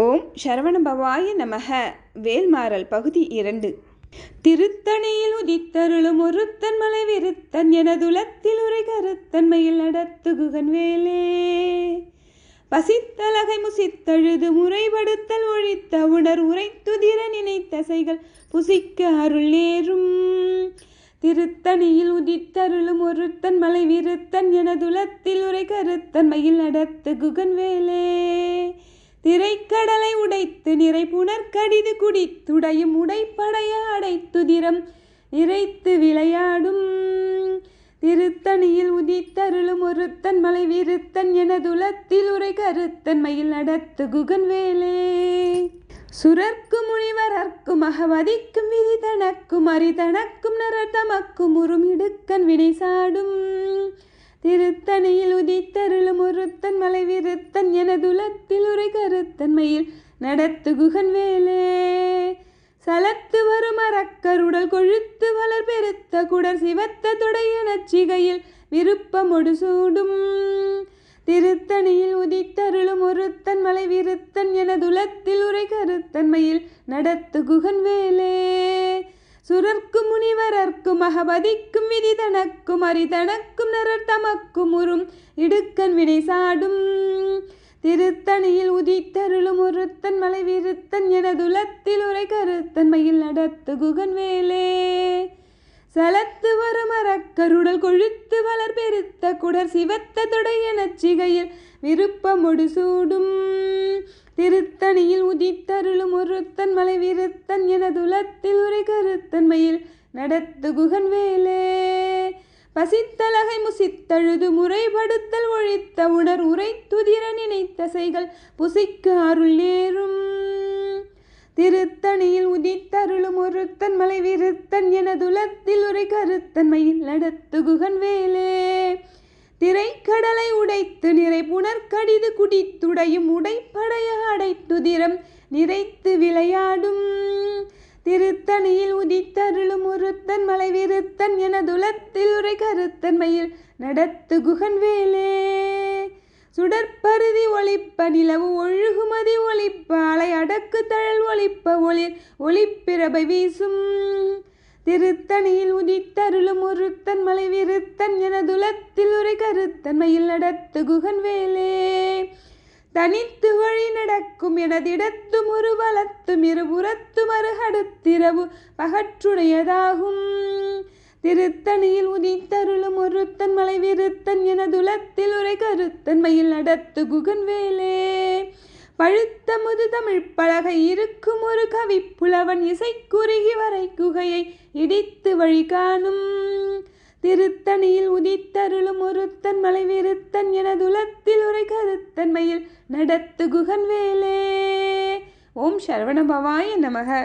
ஓம் சரவணபவாய நமக. வேல்மாறல் பகுதி 2. திருத்தணியில் உதித்தருளும் ஒருத்தன் மலை விருத்தன் எனதுலத்தில் உரை கருத்தன்மையில் நடத்துகுகன் வேலே. பசித்தலகை முசித்தழுது முறைபடுத்தல் ஒழித்த உணர் உரைத்துதிர நினைத்தசைகள் புசிக்க அருள் நேரும். திருத்தணியில் உதித்தருளும் ஒருத்தன் மலை விருத்தன் எனதுலத்தில் உரை கருத்தன்மையில் நடத்துகுகன் வேலே. திரைக்கடலை உடைத்து நிறை புனர்கடிது குடித்துடையும் உடைப்படைய அடைத்துதிரம் நிறைத்து விளையாடும். திருத்தணியில் உதித்தருளும் ஒருத்தன் மலை விருத்தன் எனதுலத்தில் உரை கருத்தன்மையில் நடத்துகுகன் வேலே. சுரர்க்கும் முனிவரர்க்கும் அகவதிக்கும் விதி தனக்கும் அரிதனக்கும் நரர் தமக்கும் உறும் இடுக்கன் வினை சாடும். திருத்தணியில் உதித்தருளும் ஒருத்தன் மலை விருத்தன் எனதுலத்தில் உரை கருத்தன்மையில் நடத்துகுகன் வேலே. சலத்து வரும் அரக்கருடல் கொழுத்து வளர் பெருத்த குடர் சிவத்த தொடைய நச்சிகையில் விருப்பமொடு சூடும். திருத்தணியில் உதித்தருளும் ஒருத்தன் மலை விருத்தன் எனதுலத்தில் உரை கருத்தன்மையில் நடத்துகுகன் வேலே. சுரர்க்கும் முனிவரர்க்கும் அகபதிக்கும் விதி தனக்கும் அரிதனக்கும் நரர் தமக்கும் உறும் இடுக்கன் வினை சாடும். திருத்தணியில் உதித்தருளும் ஒருத்தன் மலை விருத்தன் எனதுலத்தில் உரை கருத்தன்மையில் நடத்துகுகன் வேலே. சலத்து வரும் அரக்கருடல் கொழுத்து வளர் பெருத்த குடர் சிவத்த தொடைய நச்சிகையில் விருப்பமொடு சூடும். திருத்தணியில் உதித்தருளும் ஒருத்தன் மலை விருத்தன் எனதுலத்தில் உரை கருத்தன்மையில் நடத்துகுகன் வேலே. பசித்தலகை முசித்தழுது முறைபடுத்தல் ஒழித்த உணர் உரைத்துதிர நினைத்தசைகள் புசிக்க அருள் நேரும். திருத்தணியில் உதித்தருளும் ஒருத்தன் மலை விருத்தன் எனதுலத்தில் உரை கருத்தன்மையில் நடத்துகுகன் வேலே. திரைக்கடலை உடைத்து நிறை புனர்கடிது குடித்துடையும் உடைப்படைய அடைத்துதிரம் நிறைத்து விளையாடும். திருத்தணியில் உதித்தருளும் ஒருத்தன் மலை விருத்தன் எனதுலத்தில் உரை கருத்தன்மையில் நடத்துகுகன் வேலே. சுடற்பருதி ஒளிப்ப நிலவு ஒழுகுமதி ஒளிப்ப அலை அடக்கு தழல் ஒளிப்ப ஒளிர் ஒளிப்பிரபை வீசும். திருத்தணியில் உதித்தருளும் ஒருத்தன் மலை விருத்தன் எனதுலத்தில் உரை கருத்தன்மையில் நடத்துகுகன் வேலே. தனித்து வழி நடக்கும் எனதிடத்தும் ஒரு வலத்தும் இருபுறத்தும் அருகடுத்திரவு பகற்றுடையதாகும். திருத்தணியில் உதித்தருளும் ஒருத்தன் மலை விருத்தன் எனதுலத்தில் உரை கருத்தன்மையில் நடத்துகுகன் வேலே. பழுத்த முது தமிழ் பலகை இருக்கும் ஒரு கவிப்புலவன் இசைக்குறுகி வரை குகையை இடித்து வழி காணும். திருத்தணியில் உதித்தருளும் ஒருத்தன் மலை விருத்தன் எனதுலத்தில் உரை கருத்தன்மையில் நடத்துகுகன் வேலே. ஓம் சரவணபவாய நமக.